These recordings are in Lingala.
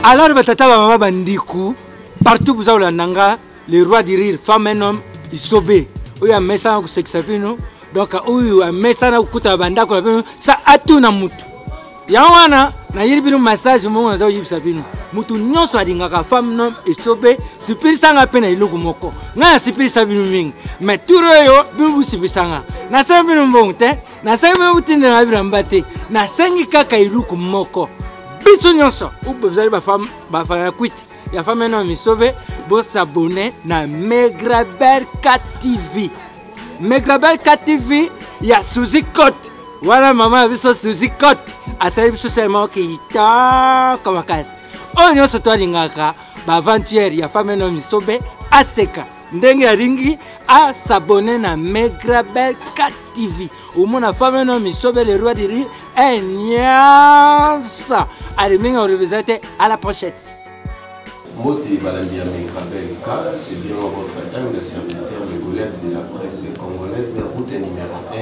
Alors batata maman bandiku partout vous avez nanga le roi du rire femme un homme isobe oya mesa ku sexapino donc oyo mesa na kuta banda ko ça atuna mutu ya wana na yiribino massage mo na zo yibisapino mutu nyonso adingaka femme nom isobe sipirisanga pena ilugu moko na sipirisa binu mingi mais turo yo bibu sipisanga na sabino mbonte na sabino utinde na birambate na sengi kaka ilugu moko biso nyonso ubezali ba femme ba fana kwiti ya femme nom isobe bo s'abonner na Megrabel 4 TV. Megrabel 4 TV ya Suzy Cote. Voilà maman biso Suzy Cote. Asali biso seulement ki ta comme casse. On yo soto lingaka ba avant-hier ya femme nom isobe aseka. Ndenge ya ringi a s'abonner na Megrabel 4 TV. Au mona femme nom isobe le roi du rire. Nyasa. Allez, on revisite à la prochaine. Moti Balandia Megrabel K, c'est bien votre humble serviteur de Goliath de la presse congolaise, route numéro 1,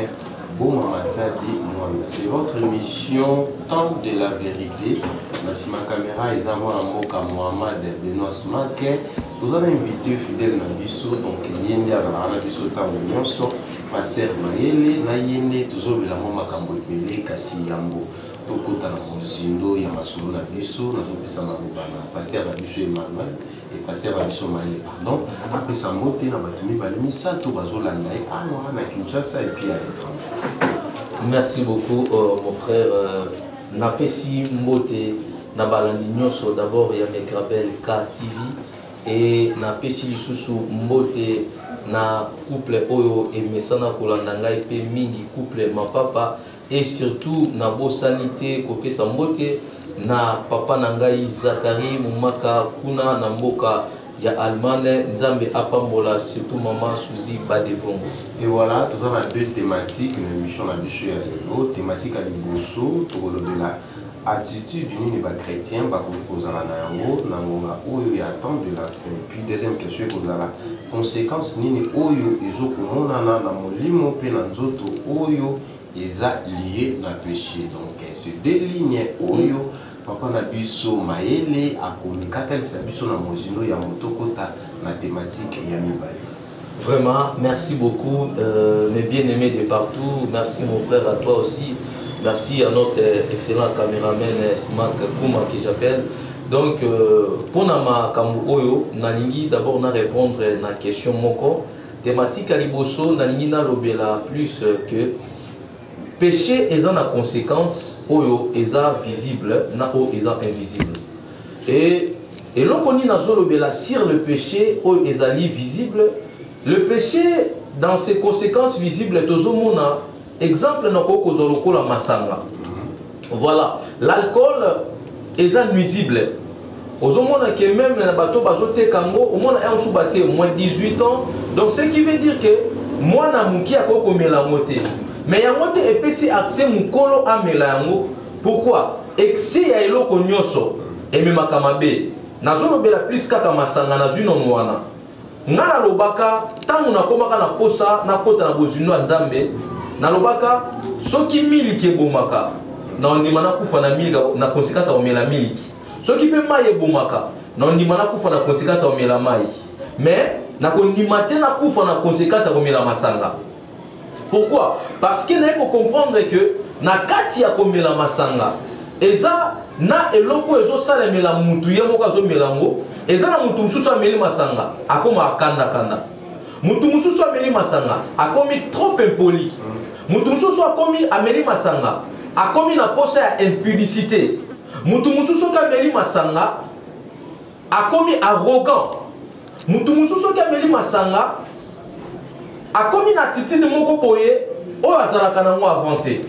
Boumamata dit Mohamed. C'est votre émission Temps de la vérité. Merci ma caméra, ils ont Mboka Mohamed Benoît Smake. Nous avons invité fidèle Nabiso, donc Yendia Nabiso Tamounyoso, Pasteur Mayele, Nayende, toujours la Mama Kambopele, Kassi Yambo. Tokota na Mozindo ya Masolo na biso na zopesa mabana pasteur na biso Emmanuel et pasteur na biso Maïe pardon après ça moté na batumi balemi sato bazolanda et awa na Kinshasa et puis à l'étranger. Merci beaucoup mon frère napesi mbote na balandi nyonso d'abord ya Megrabel K TV et napesi lisusu mbote na couple oyo emesana kolanda ngai pe mingi couple mapapa et surtout na bo sanité kopé sambote na papa nangai Zakari Mumaka kuna na mboka ya Allemagne nzambe apambola surtout maman Suzy Badevongo. Et voilà, tout ça on a deux thématiques l'émission la bicho ya lelo thématique à liboso pour le de la attitude du nini ba chrétien ba kozala na yango na ngonga oyo ya temps de la fin. Puis deuxième question kozala conséquence nini oyo ezokomona na molimo pe na nzoto oyo eza lié na péché. Donc ces deux lignes oyo papa na biso Mayele akomikaka sa biso na mozino ya motokota na thématique ya mibale. Vraiment merci beaucoup mes bien-aimés de partout. Merci mon frère à toi aussi. Merci à notre excellent caméraman Smak Kouma que j'appelle. Donc pour nama kambu oyo nalingi d'abord na répondre na question moko thématique à liboso nalingi na lobela plus que péché est en conséquence oyo eza visible na o eza invisible et l'on na zolobela sur le péché oyo ezali visible le péché dans ses conséquences visibles tozomona exemple na ko kozolokola masanga voilà l'alcool eza nuisible ozomona que même na bato bazote kango omona un sous bâti moins 18 ans donc ce qui veut dire que moi na muki akoko melamote. Mais il y a un peu accès mukolo à Melango. Pourquoi? Excès ya eloko nyonso et même kamabe. Nazono bela plus kaka masanga na zuno mwana. Ngana lobaka tangu na komaka na posa na kota na bozuno nzambe. Na lobaka soki miliki bomaka. Na ndima na kufa na miliki na conséquence au mela miliki. Soki pe maye bomaka. Na ndima na kufa na conséquence au mela mai. Mais na kondima te na kufa na conséquence au mela masanga. Pourquoi? Parce qu'il faut comprendre que na kati ya komela masanga eza na eloko ezo sala mela mutu ye moko azo melango eza na mutu mususu ameli masanga akoma akanda kanda mutu mususu ameli masanga akomi trop impoli mutu mususu akomi ameli masanga akomi na posa ya impudicité mutu mususu ameli masanga akomi arrogant mutu mususu ameli masanga akomi na titine moko boye o azalaka nango avanté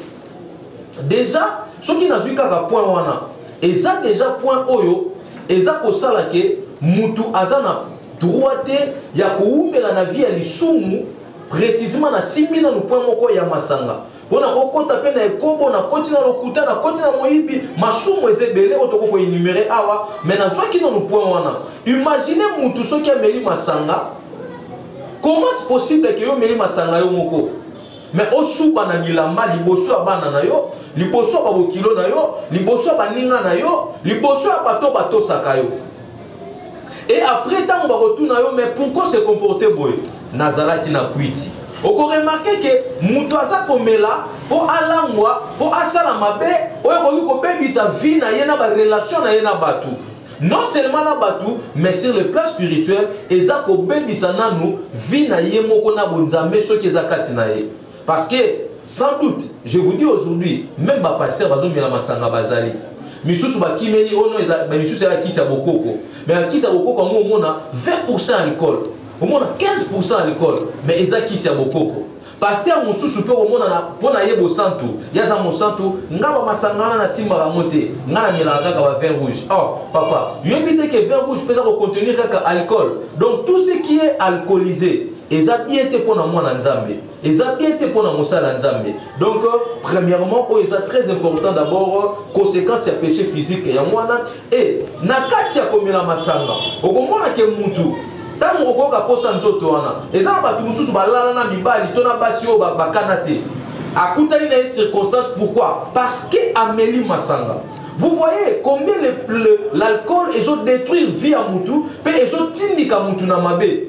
déjà soki nazwi kaka point wana eza déjà point oyo eza kosala ke mutu aza na droit te ya koumela na vie ya lisumu précisément na simbi na point moko ya masanga mpona kokota mpe na ekobo na koti na lokuta na koti na moyibi masumu eza ebele oyo toko koenumere awa mais nazwaki nanu point wana imagine mutu soki ameli masanga. Comment c'est possible que yo meli masanga yo moko? mais osuba na bilamba liboso ya bana na yo, liboso ya bokilo na yo, liboso ya baninga na yo, liboso ya bato saka yo. Et après tant on va retourner na yo, mais pourquoi se comporter boy? Nazalaki na kwiti. Oko remarquer que mutu aza komela po alangwa, po asala mabe, oyo ko bebisa vie na ye na ba relation na ye na batu. Non seulement na batu, mais sur le plan spirituel, eza ko bebisa nanu vie na ye moko na bonzambe soki eza kati na ye. Parce que sans doute, je vous dis aujourd'hui, même ba pasteur bazomela masanga bazali. Misusu ba kimeli ono eza ba misusu ya kisa bokoko. Mais ya kisa bokoko ngo mona 20% alcool. Au moins 15% alcool, mais eza kisa bokoko. Pasteur mususu pe au moins na pona yebo santu, yaza mo santu, ngaba masangana na simba ba mote, ngana nyela kaka ba vin rouge. Oh, papa, yebite que vin rouge peut contenir kaka alcool. Donc tout ce qui est alcoolisé, eza bien te pona mwana nzambe. Eza bien te pona mosala nzambe. Donc premièrement, eza très important d'abord conséquence ya péché physique ya mwana et na kati ya komela masanga. Okomona ke mutu tant okoka posa nzoto wana eza na bato mususu balala na mibali to na basi oyo bakana te akutani na une circonstance. Pourquoi? Parce que ameli masanga. Vous voyez combien l'alcool ezo détruire vie à mutu pe ezo tindika mutu na mabe.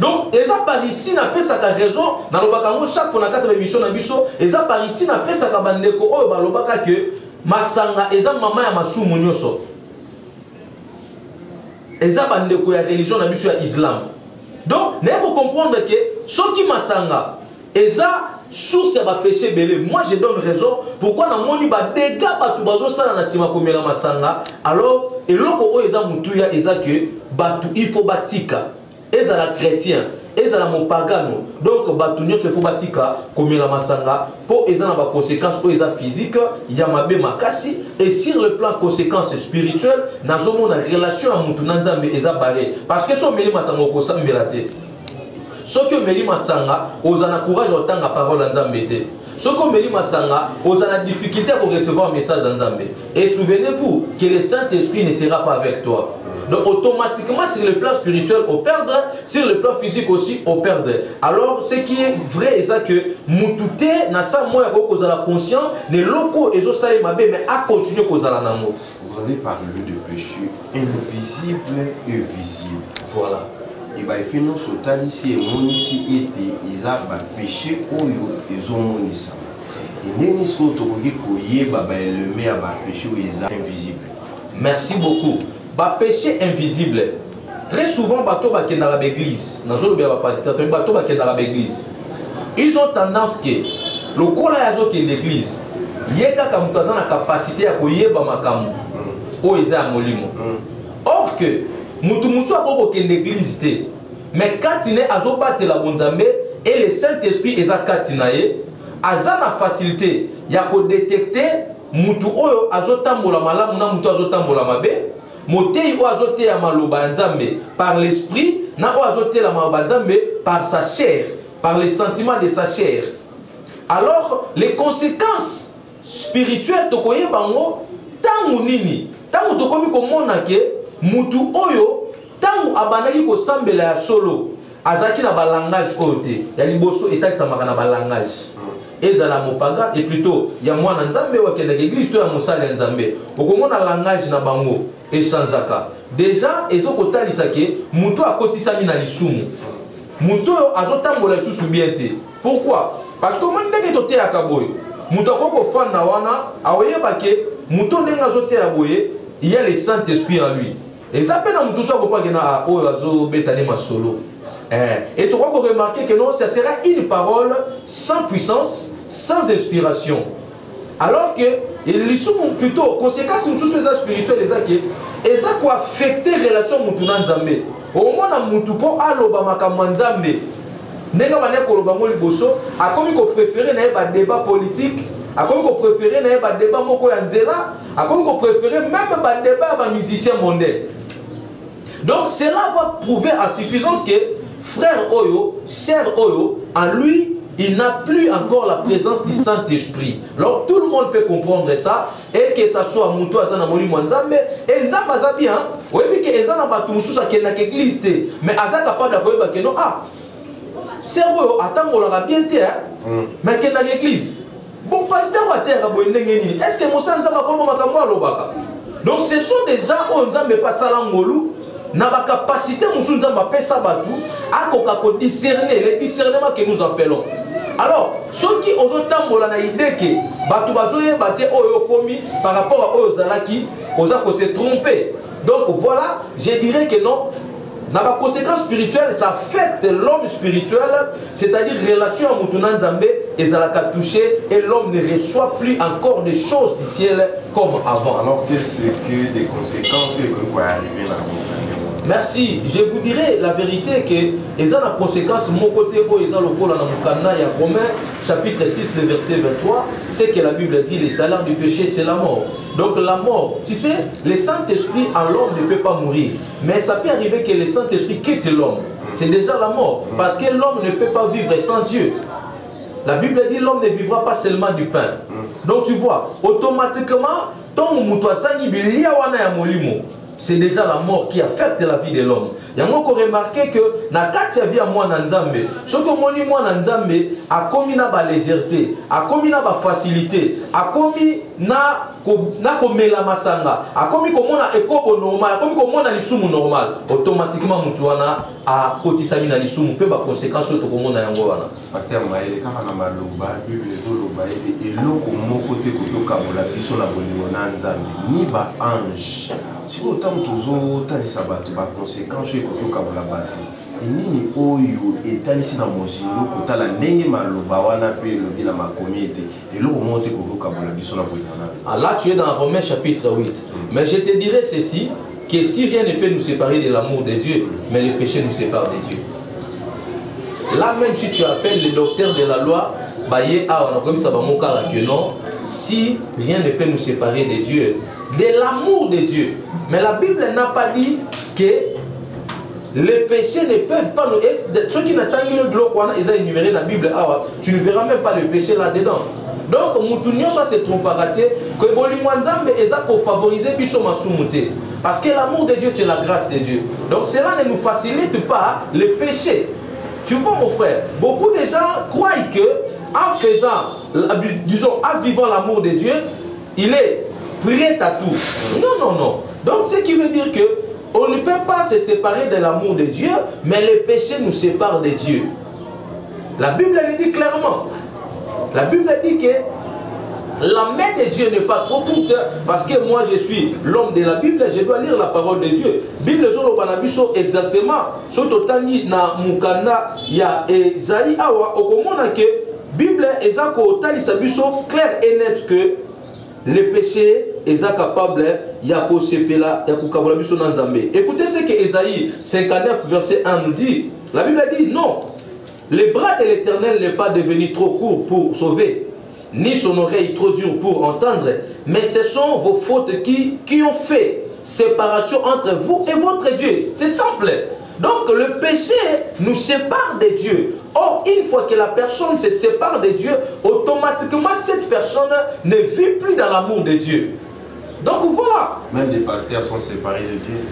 Donc eza par ici na pesa ka raison na lobaka ngo chaque fois na kata émission na biso eza par ici na pesa ka bandeko oyo balobaka que masanga eza mama ya masumu nyoso. Eza bandeko ya religion na biso ya Islam. Donc, vous devez comprendre que ce qui masanga, eza source ya ba péché belé. Moi je donne raison pourquoi na moni ba dégâts batu bazo sala na sima komela masanga. Alors, eloko o eza mutuya eza que batu il faut batika. Eza la chrétien, eza la mon pagano. Donc batu nyo se faut batika komela masanga pour eza na ba conséquences o eza physique, ya mabe makasi. Et sur le plan conséquences spirituelles, nazomo na relation à mutu na nzambe eza barré. Parce que so meli masanga ko sambela te. Ce que meli masanga, ozana courage autant la parole à nzambe te. Ce que meli masanga, ozana difficulté pour recevoir un message à nzambe. Et souvenez-vous que le Saint-Esprit ne sera pas avec toi. Donc automatiquement sur le plan spirituel on perdra, sur le plan physique aussi on perdra. Alors ce qui est vrai c'est que mutute na sa moya ko kozala conscient ne loko ezo sala mabe mais a continuer kozala nango. Vous avez parlé de péché invisible et visible. Voilà. Et bien il fait non sotali si et monisi été isa ba péché oyo ezo monisa. Et neni so to ko yeba ba le me ba péché o isa invisible. Merci beaucoup. Ba péché invisible. Très souvent, bateau bakenda la l'église. Dans le bien pasteur, bateau bakenda la l'église. Ils ont tendance que le kola yazo ki l'église. Yeka kamutaza na capacité ya koyeba makamu. O eza molimo. Or que mutu musu akoko ke l'église te. Mais quand il est azo battre la bonzambe et le Saint-Esprit eza katinaye, aza na facilité ya ko détecter mutu oyo azo tambola malamu na mutu azo tambola mabe. Motei o azote ya maloba nzambe par l'esprit, na o azote la maloba nzambe par sa chair, par les sentiments de sa chair. Alors les conséquences spirituelles to koye bango tangu nini? Tangu to komi komona ke mutu oyo tangu abanaki ko sambela ya solo azaki na ba langage ote ya liboso etakisa makana ba langage. Ezala mopaga et plutôt ya mwana nzambe wa kenda l'église to ya mosala nzambe. Okomona langage na bango échangeaka. Déjà ezokotalisa ke mutu akotisami na lisumu. Mutu azotambola lisusu bien te. Pourquoi? Parce que mon ndenge tote ya kaboy. Mutu akoko fanda wana aoyeba ke mutu ndenge azote ya boye, il y a le Saint-Esprit en lui. Et ça peut na mutu so ko pa kena oyo azo betani masolo. Et tu crois qu'on remarque que non, ça sera une parole sans puissance, sans inspiration. Alors que, ils sont plutôt, conséquences sur ces spirituels, et ça quoi affecter la relation moutouna nzambe. Au moins, on a moutupo aloba makama nzambe. Nenga mane koloba mo liboso, a comme qu'on préférait na débat politique, a comme qu'on préférait na débat moko ya nzela, a comme qu'on préférait même débat ba musicien mondain. Donc cela va prouver à suffisance que frère Oyo, sœur Oyo, en lui, il n'a plus encore la présence du Saint-Esprit. Alors tout le monde peut comprendre ça, et que ça soit Moutou Azana Moli Mwanzambe, et Nzamba Azabien, oui, que Ezana Batumusu Sakena Kegliste, mais Azaka pas d'abord que non, ah, cerveau attends la bien terre mais que dans l'église bon pasteur va terre est-ce que mon sang ça va comme makambo lobaka donc ce sont des gens on nzambe pas salangolu na ba capacité musu nzamba pesa batu akoka ko discerner le discernement que nous appelons. Alors ceux qui ozotambola na idée que batu bazoye baté oyo komi par rapport à ozalaki oza ko se tromper. Donc voilà, je dirais que non. Dans la conséquence spirituelle, ça affecte l'homme spirituel, c'est-à-dire relation à Moutouna Nzambe, et ça l'a touché, et l'homme ne reçoit plus encore des choses du ciel comme avant. Alors qu'est-ce que des conséquences que vous pouvez arriver là? Merci. Je vous dirais la vérité que ils ont la conséquence mon côté où ils ont le col dans Mukana et à Romains chapitre 6 le verset 23, c'est que la Bible dit le salaire du péché c'est la mort. Donc la mort, tu sais, le Saint-Esprit en l'homme ne peut pas mourir, mais ça peut arriver que le Saint-Esprit quitte l'homme. C'est déjà la mort parce que l'homme ne peut pas vivre sans Dieu. La Bible dit l'homme ne vivra pas seulement du pain. Donc tu vois, automatiquement, ton mutoasani bilia wana ya molimo. C'est déjà la mort qui affecte la vie de l'homme. Il y a encore remarqué que na kati ya vie à moi Nzambe, ce que moni moi Nzambe a commis na ba légèreté, a commis na ba facilité, a commis na komela masanga, a commis comme na ekobo normal, a commis comme na lisumu normal, automatiquement mutu wana a kotisami na lisumu pe ba conséquences to comme na yango wana. Pasteur Maël kaka na maloba Bible ezoloba ete eloko moko te kotoka bola biso na bolingo na Nzambe ni ba ange. Si vous avez des conséquences sur le et nini oyo etalisi na mozilo kotala ndenge maloba wana pe lobi na makomite et lo monte ko kabola biso na bolingo. Là tu es dans Romains chapitre 8. Mais je te dirais ceci, que si rien ne peut nous séparer de l'amour de Dieu, mais le péché nous sépare de Dieu. Là même si tu appelles le docteur de la loi, baye a on a comme ça va mon cas que non, si rien ne peut nous séparer de Dieu, de l'amour de Dieu. Mais la Bible n'a pas dit que les péchés ne peuvent pas nous... Ceux qui n'attendent le bloc, ils ont énuméré la Bible, tu ne verras même pas le péché là-dedans. Donc, Moutounion, ça c'est trop paraté, que Bolimwanzambe est pour favoriser Bishoma Sumute. Parce que l'amour de Dieu, c'est la grâce de Dieu. Donc, cela ne nous facilite pas le péché. Tu vois, mon frère, beaucoup de gens croient que en faisant, disons, en vivant l'amour de Dieu, il est prêt à tout. Non, non, non. Donc, ce qui veut dire que on ne peut pas se séparer de l'amour de Dieu, mais le péché nous sépare de Dieu. La Bible le dit clairement. La Bible dit que la main de Dieu n'est pas trop courte, parce que moi je suis l'homme de la Bible, je dois lire la parole de Dieu. Bible exactement. Sototangi na mukanda ya Esaïe awa okomona que Bible ezako talisa biso clair et net que le péché est capable de sepela ya kukabola biso na Nzambe. Écoutez ce que Esaïe 59 verset 1 nous dit. La Bible dit non. Le bras de l'Éternel n'est pas devenu trop court pour sauver, ni son oreille trop dure pour entendre, mais ce sont vos fautes qui ont fait séparation entre vous et votre Dieu. C'est simple. Donc le péché nous sépare de Dieu. Or, une fois que la personne se sépare de Dieu, automatiquement cette personne ne vit plus dans l'amour de Dieu. Donc voilà. Même les pasteurs sont séparés de Dieu.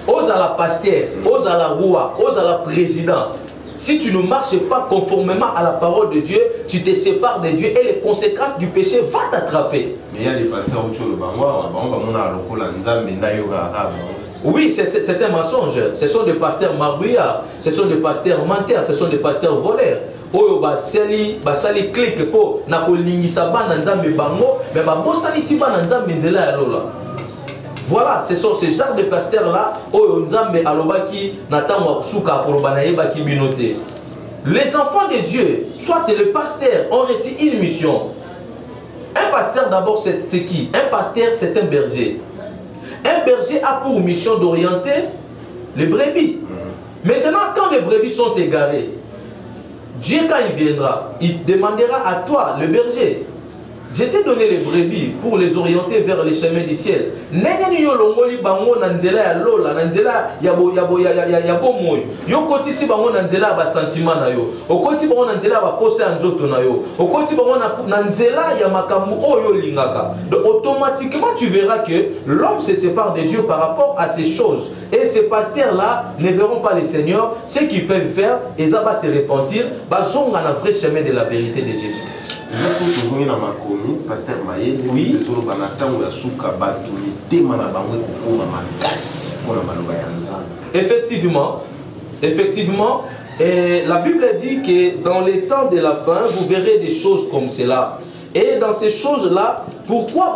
Ose à la pasteur, ose à la roi, ose à la président. Si tu ne marches pas conformément à la parole de Dieu, tu te sépares de Dieu et les conséquences du péché vont t'attraper. Mais il y a des pasteurs où tu le oui, c'est un mensonge. Ce sont des pasteurs marbriards, ce sont des pasteurs menteurs, ce sont des pasteurs voleurs. Oyo basali clique po na kolingisa ba na nzambe bango, mais ba bosali si ba na nzambe nzela ya lola. Voilà, ce sont ces genres de pasteurs-là, les enfants de Dieu, soit les pasteurs, ont reçu une mission. Un pasteur d'abord, c'est qui? Un pasteur, c'est un berger. Un berger a pour mission d'orienter les brebis. Maintenant, quand les brebis sont égarées, Dieu, quand il viendra, il demandera à toi, le berger, Je t'ai donné les brebis pour les orienter vers les chemins du ciel. Nengeni yo longoli bango na nzela ya lola, na nzela ya bomoyo. Yo koti si bango na nzela ba sentiment na yo. Okoti bango na nzela ba pose ya nzoto na yo. Okoti bango na nzela ya makambu oyo lingaka. Donc automatiquement tu verras que l'homme se sépare de Dieu par rapport à ces choses. Et ces pasteurs-là ne verront pas les seigneurs. Ce qu'ils peuvent faire, ils vont se repentir, ils dans le vrai chemin de la vérité de Jésus-Christ. Oui. Effectivement, et la Bible dit que dans les temps de la fin, vous verrez des choses comme cela. Et dans ces choses-là, pourquoi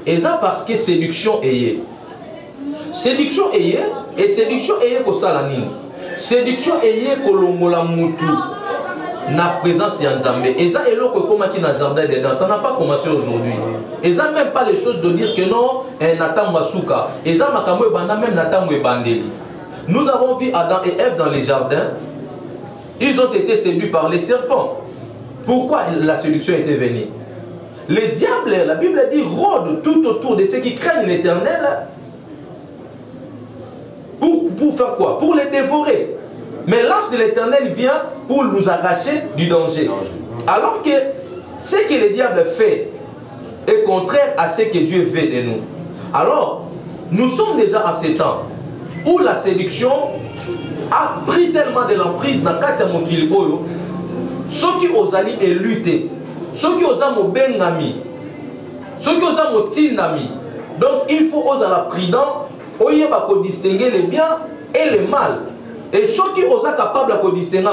et ça parce que séduction est. Séduction est et séduction est ko salanine. Séduction est ko longola mutu na présence ya Nzambe. Et ça eloko koma ki na jardin dedans, ça n'a pas commencé aujourd'hui. Et ça même pas les choses de dire que non, Nathan Masuka. Et ça makambo banda même Nathan Bandeli. Nous avons vu Adam et Ève dans les jardins. Ils ont été séduits par les serpents. Pourquoi la séduction était venue? Les diables, la Bible dit, rôdent tout autour de ceux qui craignent l'Éternel. Pour faire quoi? Pour les dévorer. Mais l'ange de l'Éternel vient pour nous arracher du danger. Alors que ce que le diable fait est contraire à ce que Dieu fait de nous. Alors, nous sommes déjà à ces temps où la séduction a pris tellement de l'emprise dans Katia Mokili Oyo, ceux qui osent aller et lutter. Ceux qui osent mo bengami, ceux qui osent mo tinami. Donc il faut oser la prudence, oyer ba ko distinguer le bien et le mal. Et ceux qui osent capable de distinguer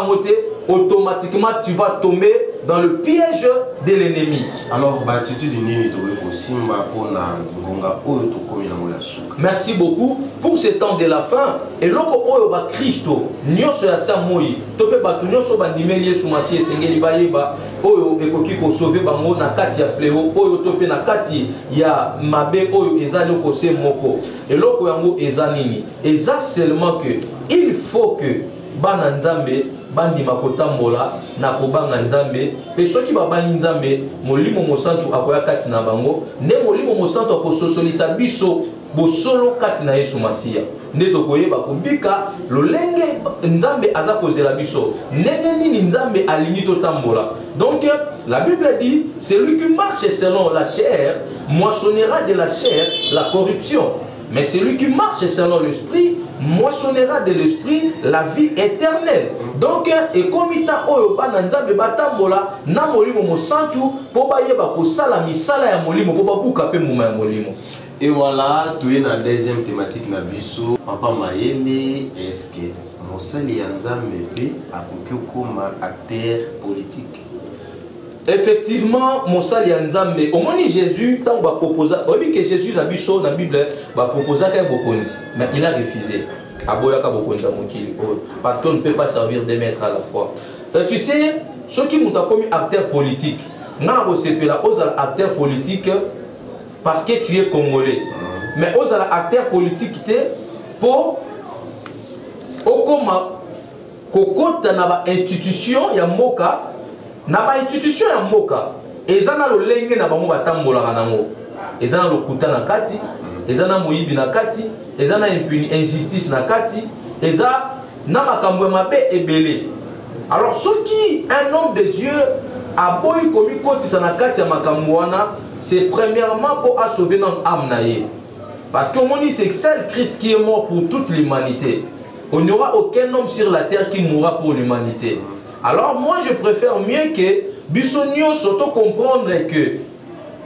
automatiquement tu vas tomber dans le piège de l'ennemi. Alors l'attitude nini to simba pona ngonga oyo to komi na moya suka. Merci beaucoup pour ce temps de la fin. Et loko oyo ba Christo nyonso ya samoi to pe ba nyonso ba ndimeli Yesu Masiye sengeli ba yeba oyo ekoki ko sauver bango na kati ya fléau oyo to pe na kati ya mabe oyo ezali ko se moko. Et loko yango ezanini. Eza seulement que il faut que bana Nzambe bandi makotambola na kobanga Nzambe pe soki babani Nzambe molimo mosantu akoya kati na bango nde molimo mosantu akososolisa biso bosolo kati na Yesu Masiya nde tokoyeba kobika lolenge Nzambe aza kozela biso ndenge nini Nzambe alingi totambola. Donc la Bible dit celui qui marche selon la chair moissonnera de la chair la corruption, mais celui qui marche selon l'esprit moissonnera de l'esprit la vie éternelle. Donc et comme ita oyo bana Nzambe batambola na molimo mosantu po bayeba kosala misala ya molimo po babuka pe muma ya molimo. Et voilà, tu es dans la deuxième thématique na biso Papa Mayele. Est-ce que mosali ya Nzambe pe akoki koma acteur politique? Effectivement, mosali ya Nzambe omoni Jésus tant ba proposa obi que Jésus na biso na Bible ba proposa ka bokonzi mais il a refusé. Aboyaka bokonza mokili parce qu'on ne peut pas servir deux maîtres à la fois. Tu sais, ceux qui m'ont commis acteur politique, n'a pas sepela aux acteurs politiques parce que tu es congolais. Mais aux acteurs politiques pour au comment kokota na ba institution ya moka na ba institution ya moka ezana lo lenge na bango batambola nango ezana lo kuta na kati ezana moyibi na kati ezana injustice na kati eza na makambo mabe ebele. Alors ce qui un homme de Dieu a boyi komi kotisa na kati ya makambo wana c'est premièrement pour sauver notre âme naye parce que on dit c'est seul Christ qui est mort pour toute l'humanité. On n'y aura aucun homme sur la terre qui mourra pour l'humanité. Alors moi je préfère mieux que Bissonio surtout comprendre que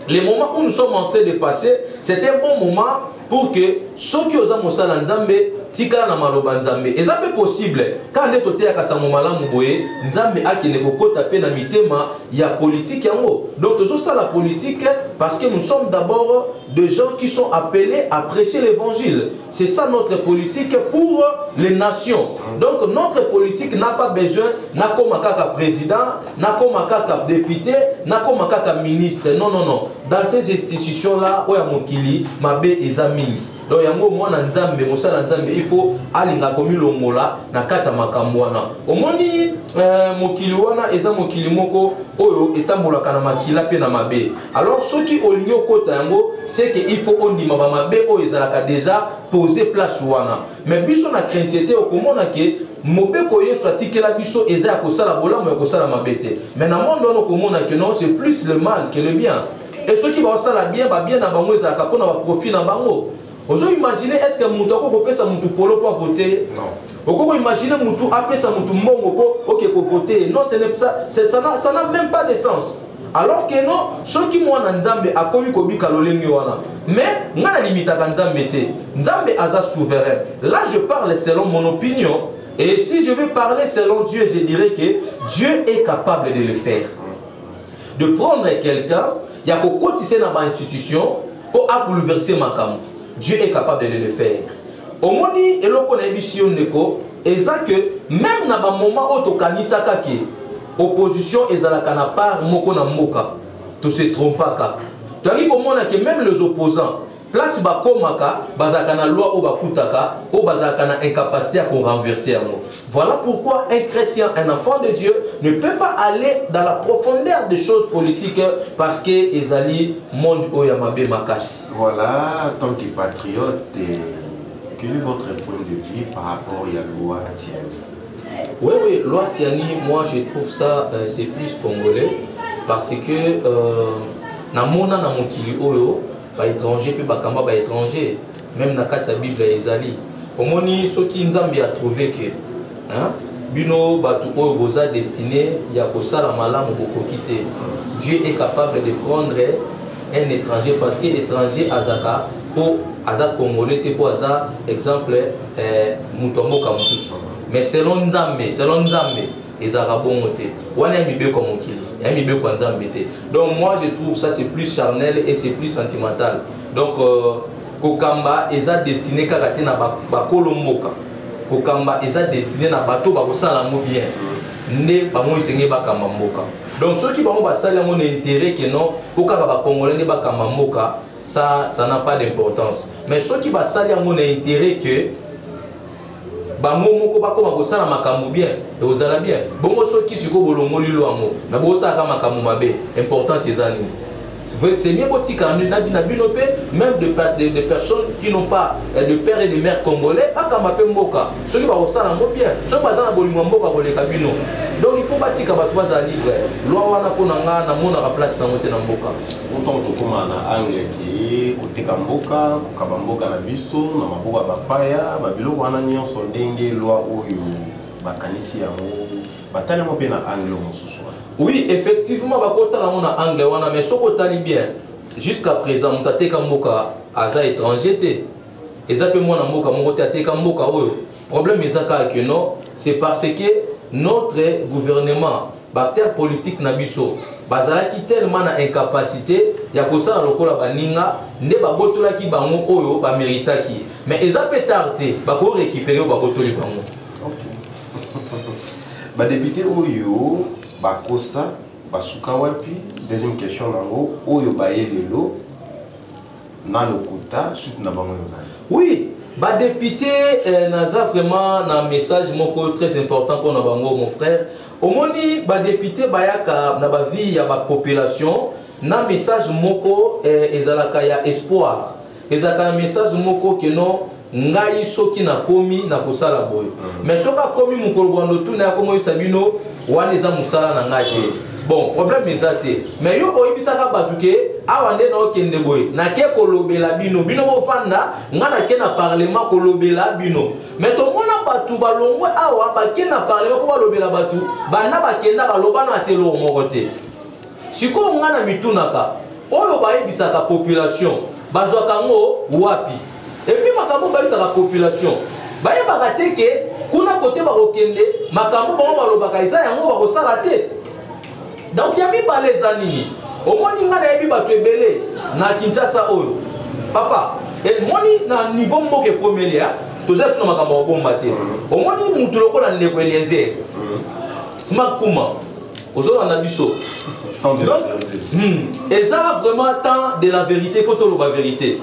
les moments où nous sommes en train de passer, c'est un bon moment pour que ceux qui osent mosala Nzambe tika na maloba Nzambe. Et ça peut possible quand on est à Kasamomala Mouboye, Nzambe a qui ne peut taper na mitema il y a politique yango. Donc tout ça la politique parce que nous sommes d'abord des gens qui sont appelés à prêcher l'évangile. C'est ça notre politique pour les nations. Donc notre politique n'a pas besoin n'a comme kaka président, n'a comme kaka député, n'a comme kaka ministre. Non non non. Dans ces institutions là, oya mokili mabe ezamini. donc yango mwana nzambe mosala nzambe il faut alinga komi longola na kata makambo wana omoni mokili wana eza mokili moko oyo etambolaka na makila pe na mabe alors soki olingi okota yango c'est que il faut ondima ba mabe oyo ezalaka déjà poser place wana mais biso na craintiete okomona ke mobeko yesu atikela biso eza ya kosala bolamu ya kosala mabe te mais na monde wana okomona ke non c'est plus le mal que le bien et soki baosala bien babien na bango ezalaka mpona baprofit na bango ozo imaginer est-ce que mutu akokopesa mutu polo po voter non okoko imaginer mutu apesa mutu mbongo po ok ko voter non ce n'est ça ça n'a même pas de sens alors que non soki mwana nzambe akomi kobika lolenge wana mais ngana limitaka nzambe te nzambe aza souverain là je parle selon mon opinion et si je veux parler selon Dieu je dirais que Dieu est capable de le faire de prendre quelqu'un ya kokotise na ba institution pour bouleverser makambo Dieu est capable de le faire. Au moni eloko na émission ndeko eza que même na ba moment auto kanisaka ki opposition ezalaka na part moko na mboka to se trompaka. Tari komona que même les opposants place ba komaka bazaka na loi o bakutaka o bazaka na incapacité à renverser yango. Voilà pourquoi un chrétien, un enfant de Dieu ne peut pas aller dans la profondeur des choses politiques parce que ezali monde oyamabe makashi. Voilà, tant que patriote, quel est votre point de vue par rapport à la loi Tiani? Oui, loi Tiani, moi je trouve ça c'est plus congolais parce que namona na mokili oyo ba étranger pe bakamba ba étranger même na kati ya Bible ezali. Omoni soki nzambe a trouvé que hein? Bino batu oyo boza destiné ya kosala malamu bokokite. Dieu est capable de prendre un étranger parce que l'étranger azaka po aza congolais te po aza exemple mutomoka mususu. Mais selon nzambe ezaka bongo te. Wana mibe ko mokili, ya mibe ko nzambe te. Donc moi je trouve ça c'est plus charnel et c'est plus sentimental. Donc kokamba eza destiné kaka te na ba kolomboka. Kokamba eza destiné na bato ba kosala mo bien ne ba mo isenge ba kamba mboka donc ceux qui bango basala mon intérêt que non kokaka ba congolais ne ba kamba mboka ça n'a pas d'importance mais ceux qui basala mon intérêt que ba mo moko ba koma kosala makambo bien et ozala bien bongo ceux qui siko bolongo lilo amo na bo sala makambo mabe importance ezani c'est mieux même de personnes qui n'ont pas de père et de mère congolais, ceux qui vont bien, ceux qui vont donc il faut bâtir libre. Loi wana ponanga na mona la place na moté na mboka. Autant to koma na angle ki koteka mboka, kokabamboka na biso na maboka bapaya, babilo wana nyonso ndenge loi oyo bakanisi yango batala mo pe na angle mosusu. Oui, effectivement, bakota na mona angle wana mais soko tali bien. Jusqu'à présent, mutateka mboka aza étranger te. Ezape mona mboka moko te ateka mboka oyo. Problème ezaka que non, c'est parce que notre gouvernement, bactère politique na biso, bazalaki tellement na incapacité ya kosala lokola baninga nde babotolaki bango oyo ba méritaki. Mais ezape tardé, bako récupérer ba botoli bango. Ba député oyo bakosa basuka wapi. Deuxième question nango oyo baye lelo na lokuta suite na bango yozali. Oui, ba député naza vraiment na message moko très important pour na bango mon frère. Omoni ba député bayaka na ba vie ya ba population na message moko ezalaka ya espoir. Ezalaka na message moko que non ngai soki na komi na kosala boyo. Mais soka komi mukolo bondo tu na komo isabino wana eza musala na ngai te. Bon, problème ezate. Mais yo oyibisaka batuke awande na okende boye. Na ke kolobela bino, bino bo fanda, ngana ke na parlement kolobela bino. Mais to mona batu balongwe awa ba ke na parlement ko balobela batu, bana bakenda baloba na telo moko te. Siko ngana mitunaka, oyo bayibisaka population, bazwaka ngo wapi. Et puis makambo bayibisaka population. Baye bakateke kuna kote ba okende, makambo bango balobaka isa yango ba kosala te. Donc il y a mis par les années. Au moins il y a mis bateau belé na Kinshasa oyo. Papa, et moni na niveau moke premier là, tous ces films makambo bon matin. Au moins il mutu loko na ndeko Eliezer. Smart Kuma. Ozo na biso. Et ça vraiment temps de la vérité, faut tout la vérité.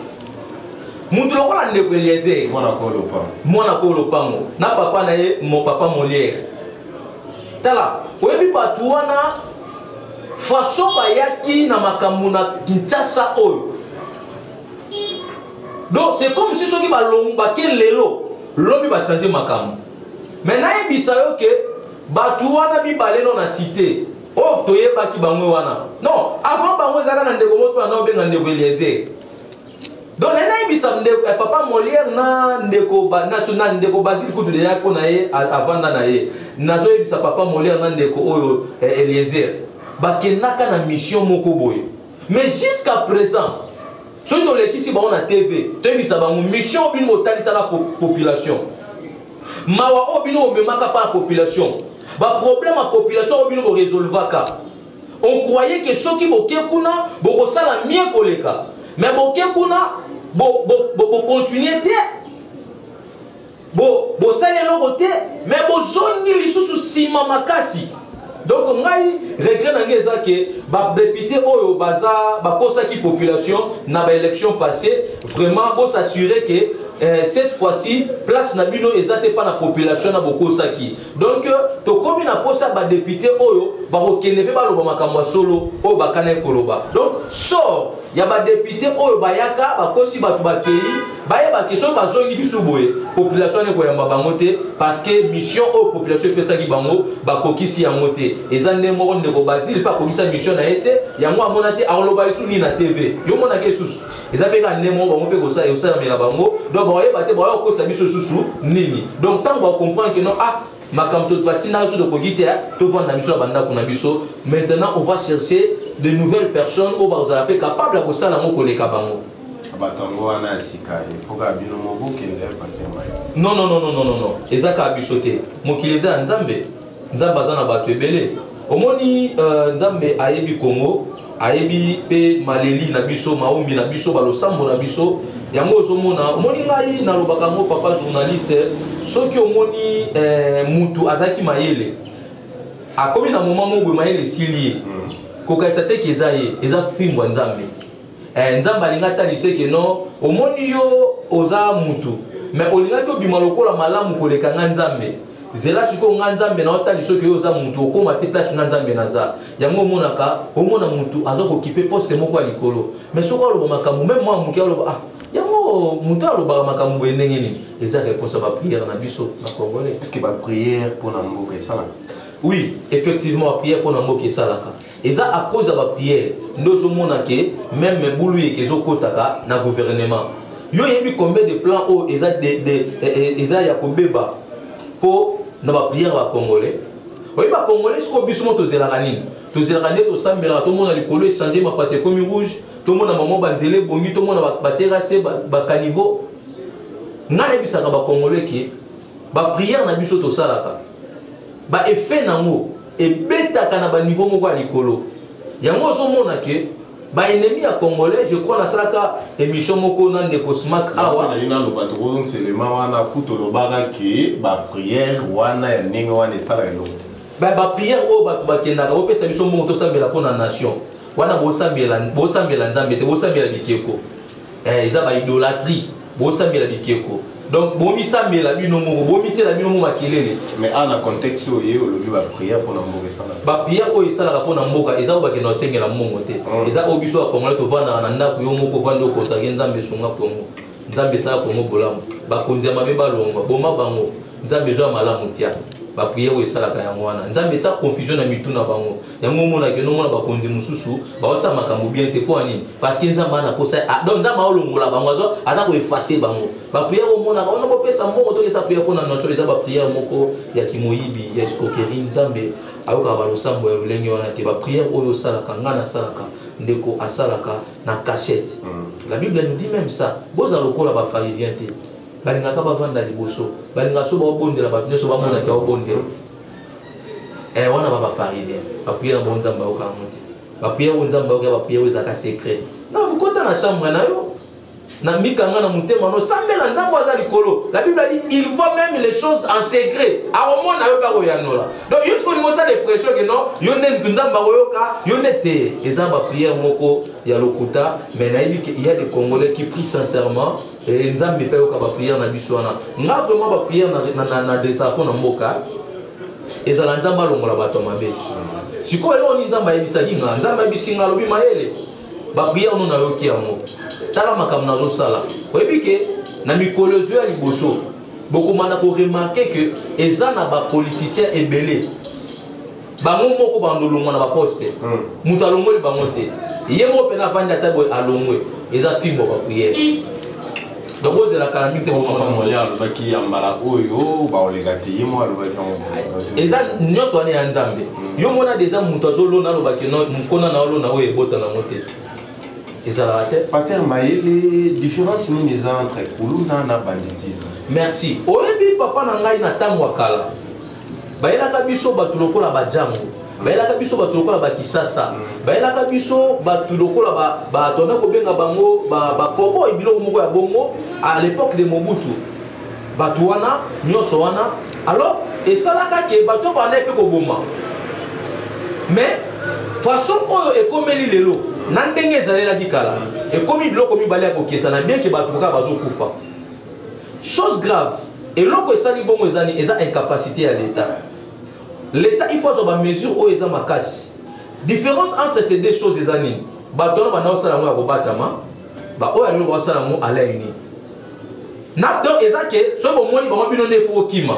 Mutu lokola ndeko Eliezer. Mwana ko lopango. Na papa na ye mon papa Molière. Tala, oyebi batu wana façon bayaki na makambo na Kinshasa oyo. Donc c'est comme si soki balomba ke lelo lobi ba changer makambo. Mais na yebisa yo ke batu wana mibale no na cité. Oh toyebaki bango wana. Non, avant bango ezaka na ndeko moto na obenga ndeko Eliezer. Donc na yebisa ndeko papa Molière na ndeko na ndeko Basile kudu de yako na ye avant na ye. Na zo yebisa papa Molière na ndeko oyo Eliezer. Bakenaka na mission moko boye. Mais jusqu'à présent, ceux qui ont l'équipe on a TV, tu as vu ça, mission bin motalisa la population. Mawa obino obemaka pa la population. Ba problème à population obino résolva ka. On croyait que ceux qui boke kuna boko sala mieux koleka. Mais boke kuna bo continuer te. Bo sala lokote, mais bo zongi lisusu sima makasi. Donc, ngai regret nangeza que ba député oyo baza ba kosa ki population na ba élection passée vraiment pour s'assurer que cette fois-ci place na bino ezate pas la population na bokosa ki. Donc to comme na posa ba député oyo ba okende pe ba loba makambo solo o ba kana koloba. Donc sort ya ba député oyo ba yaka ba kosi ba bakei ba ye ba question ba zongi bisu boye population ne ko yamba bango te parce que mission o population pesa ki bango ba kokisi ya moté. Ezande moko ndeko Basile pa kokisa mission na été yango amona te aloba isu ni na TV yo mona ke susu ezapeka nemo bango pe ko sa yo sa mela bango donc ba ye ba te ba yo ko sa biso susu nini donc tant ba comprendre que non ah makamto batina so de kokite to vanda mission banda kuna biso maintenant on va chercher de nouvelles personnes au ba za pe capable ko sala moko le kabango batango wana sika e foka bino moko kende passer mai non ezaka bisote mokileza nzambe nzambe azana bato ebele omoni nzambe ayebi Congo ayebi pe maleli na biso maombi na biso balosambo na biso yango ozomona omoni ngai nalobaka ngo papa journaliste soki omoni mutu azaki mayele akomi na moment moko mayele silie kokasa te ke eza fimbwa nzambe nzambe alinga talise ke non omoni yo oza mutu mais olingaki obima lokola malamu koleka nga nzambe zela siko nga nzambe na otali soki oza mutu okoma te place nga nzambe naza yango omonaka omona mutu aza kokipe poste moko ya likolo mais soko aloba makambo même moi moki aloba ah yango mutu alobaka makambo boye ndenge nini eza réponse ba prière na biso na congolais parce que ba prière pour na mboka esalaka. Oui, effectivement la prière pour na mboka esalaka eza à cause de la prière ndozo mona ke même bulu ekezo kotaka na gouvernement yo yebi combien de plans o eza ya kobeba po na ba prière ba congolais oyi ba congolais siko biso moto zelaka nini to zelaka nde to sambela to mona likolo changer ma pate comme rouge to mona maman banzele bongi to mona ba terrasse ba caniveau ngane bisaka ba congolais ki ba prière na biso to salaka ba effet nango ebetaka na ba niveau moko ya likolo yango zo mona ke ba ennemi ya congolais je crois na salaka émission moko na ndeko Smack awa na ina lo bato donc c'est le mawana kuto lo baga ki ba prière wana ya ndenge wana esala elo ba prière o bato bakendaka bo pesa biso moko to sambela pona nation wana bo sambela nzambe te bo sambela bikeko eza ba idolâtrie bo sambela bikeko donc bomi sambela bino moko bomi tela bino moko makelele mais ana contexte o ye olobi ba prière pona mboka esala ba prière o esala pona mboka eza ba keno sengela mongo te eza obiso ya congolais to vanda na ndako yo moko vanda ko sa nzambe sunga kongo nzambe sa kongo bolamu ba konzia mabe balongwa boma bango nzambe zo malamu tia ba prière o esala ka yango wana nzambe tsa confusion na mitu na bango yango mona ke no mona ba konzi mususu ba osa makambo bien te po ani parce que nzamba na kosa donc nzamba olongola bango azo ata ko effacer bango ba prière o mona on ko pesa mbongo to esa prière pona nation eza ba prière moko ya kimoyibi ya escroquerie nzambe ayoka ba losambo ya lengi wana te ba prière oyo salaka ngana salaka ndeko asalaka na cachette la Bible nous dit même ça boza lokola ba pharisiens te balingaka bavanda liboso balinga so babondela bato nyonso bamona ke babondela wana ba pharisien bapriere na bonzambe okango te bapriere o nzambe oka bapriere ezaka secret na bokota na chambre na yo na mikanga na mutema no sambela nzambo aza likolo. La Bible a dit il voit même les choses en secret. A moment na yo ka koyanola. Donc jusqu'au niveau ça des pressions que non, yo ne nzamba koyoka, yo nete ezamba prière moko ya lokuta, mais na il y a des Congolais qui prient sincèrement et nzambe pe yoka ba prière na biso wana. Nga vraiment ba prière na desapo na mboka. Ezala nzamba longola bato mabe. Siko elo ni nzamba yebisa kinga, nzamba yebisinga lobi mayele. Ba prière no na yoki yango. Tala makambo nazo sala. Oyebi ke na mikolo zo ya liboso. Bokomana ko remarquer que ezana ba politiciens ebele. Bango moko bandolongo na ba poste. Muta longoli bango te. Yemo pena vanda tabo alongwe. Eza fimbo ba prière. Donc vous la calamité au moment où qui yambala oyo ba olegati yemo alobaki eza nyoso ane ya nzambe. Yo mona déjà muta zolo na lobaki no mukona na olo na oye bota na mote. Pasteur Mayele, différence entre Kuluna et banditisme. Merci. Oyebi papa na ngai na tango akala. Bayelaka biso batu lokola bajango. Bayelaka biso batu lokola bakisasa. Bayelaka biso batu lokola ba tona ko benga bango ba kobo ibilo moko ya bongo à l'époque de Mobutu. Batu wana nyoso wana. Alors esalaka ke batu bana pe ko boma. Mais façon oyo ekomeli lelo na ndenge ezalelaki kala ekomi biloko mibale ya kokesana bien ke bato kaka bazokufa. Chose grave eloko esali bongo ezani eza incapacité ya l'état. L'état il faut azwa ba mesure oyo eza makasi. Différence entre ces deux choses ezani bato na bana osala ngo ya kobatama ba oyo alelo basala ngo ala uni na donc eza ke so bomoni bango bino nde faut kima.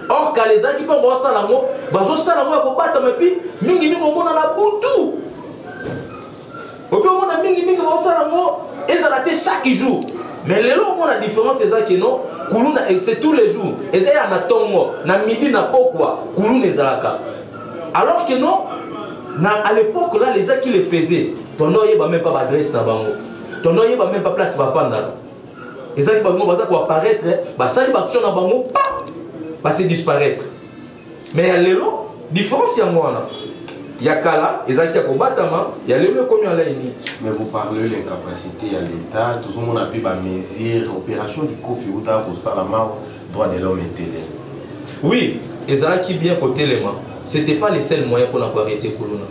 Or quand les équipes vont basala ngo bazosala ngo ya kobatama puis mingi omona na butu. Au plus on a mingi va ça chaque jour. Mais le lot la différence c'est ça que non, Kuluna c'est tous les jours. Et ça y a na tongo, na midi na pokwa, Kuluna ezalaka. Alors que non, à l'époque là les gens qui le faisaient, ton nom y même pas adresse na bango. Ton nom y même pas place va fanda. Les gens qui vont apparaître, bah ça les action na bango pas, bah c'est disparaître. Mais le lot différence y a moi. Yakala, Ezaki a combattement, il y a le combien là. Mais vous parlez de l'incapacité à l'État, tout le monde a pu mesure, opération du Kofi Outa pour Salama, droit de l'homme et télé. Oui, Ezaki bien côté les mains. C'était pas les seuls moyens pour n'avoir arrêté Kuluna.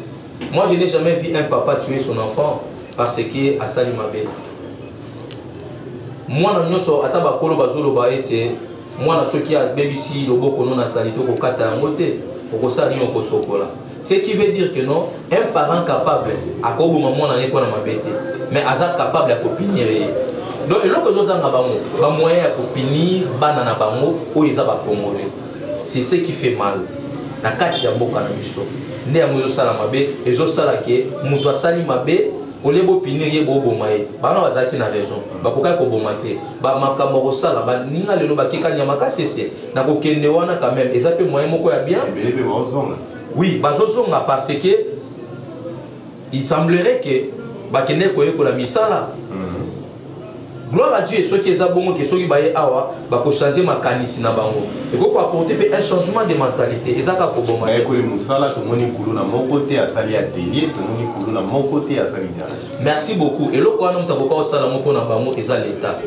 Moi je n'ai jamais vu un papa tuer son enfant parce que à Salimabe. Moi na nyoso ataba kolo bazolo ba ete, moi na ceux qui a BBC loboko non na salito ko kata ngote, ko sali ko sokola. Ce qui veut dire que non, un parent capable, à quoi au moment où on a ma bête, mais Aza capable de punir. Donc, il y a des moyens pour punir, banana bango, ou ils ont congolais. C'est ce qui fait mal. La carte ya mboka na biso. Né amoyo sala mabe, ezo sala ke, muto sali mabe, au lieu de punir ye bo bomaye. Bana bazaki na raison. Ba koka ko bomate. Ba makambo ko sala ba ninga lelo ba keka nyamaka sese. Na ko kende wana quand même, ezape moyen moko ya bien. Oui, bazosonga parce que il semblerait que bakende koye ko la misala. Gloire à Dieu, ceux qui sont bons, ceux qui baillent awa, bako changer ma kanisi na bango. Et ko apporter un changement de mentalité. Ezaka ko boma. Mais ko musala to moni kulu na mon côté à sali atelier, to moni kulu na mon côté à sali garage. Merci beaucoup. Et loko wana mutako ko sala moko na bango eza l'état.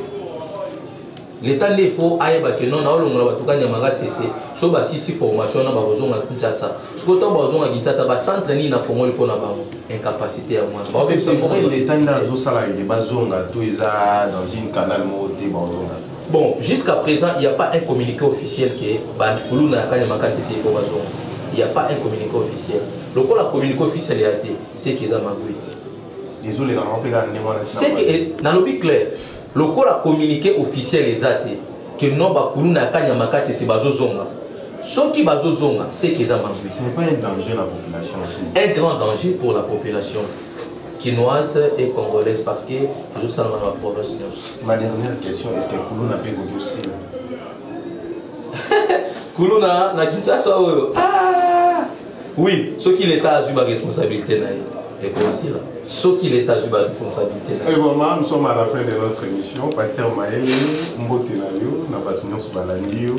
L'état il faut ayeba que non na olongola batuka nyamanga cessé. So ba sisi formation na bazonga Kinshasa. Siko to bazonga Kinshasa ba centre ni na fongoli pona bango. Incapacité à moi. C'est vrai l'état ndazo sala ye bazonga to eza dans une canal moté bazonga. Bon, jusqu'à présent, il n'y a pas un communiqué officiel qui est Bandikoulou na kanyamanga cessé pour bazonga. Il n'y a pas un communiqué officiel. Le quoi la communiqué officiel est até, c'est qu'ils ont magoué. Désolé dans le c'est que dans le clair. Le quoi la communiqué officiel est até que non ba Koulou na kanyamaka c'est bazozonga. Ce qui bazozonga, c'est qu'ils ont magoué. Ce n'est pas un danger pour la population aussi. Un grand danger pour la population quinoise et congolaise parce que nous sommes dans la province. Ma dernière question, est-ce que Koulou n'a pas eu aussi? Koulou na Kinshasa. Ah oui, ce qui l'État a eu la responsabilité et aussi là. Ce qui l'État a eu la responsabilité. Et bon, nous sommes à la fin de notre émission. Pasteur Mayele, Mbotenayo, Nabatunyo Subalandio.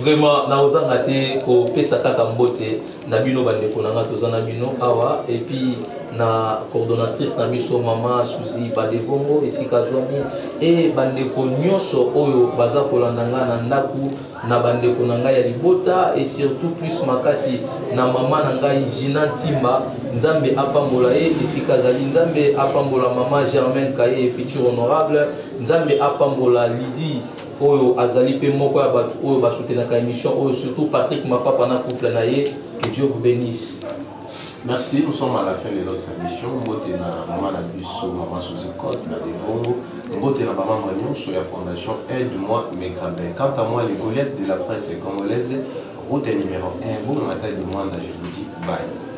Vraiment, na ozanga te ko pesa kaka mbote na bino bandeko nanga tozana bino awa et puis na coordonnatrice na biso mama Suzy Badebongo esika zwami et bandeko nyonso oyo baza kolanda nga na ndaku na bandeko na ngai ya libota et surtout plus makasi na mama na ngai Gina Ntimba nzambe apambola ye esika zali nzambe apambola mama Germaine Kaye future honorable nzambe apambola Lydie oyo azali pe moko ya batu oyo basoutenaka émission oyo surtout Patrick Mapapa na couple na ye. Que Dieu vous bénisse. Merci, nous sommes à la fin de notre émission. Mbote na maman na biso, maman Suzy Côte, na Debongo. Mbote na maman Magnon, sur la fondation Aide-moi Mekrabel. Quant à moi, les Goliaths de la presse congolaise, route numéro 1, bon matin du monde, je vous dis bye.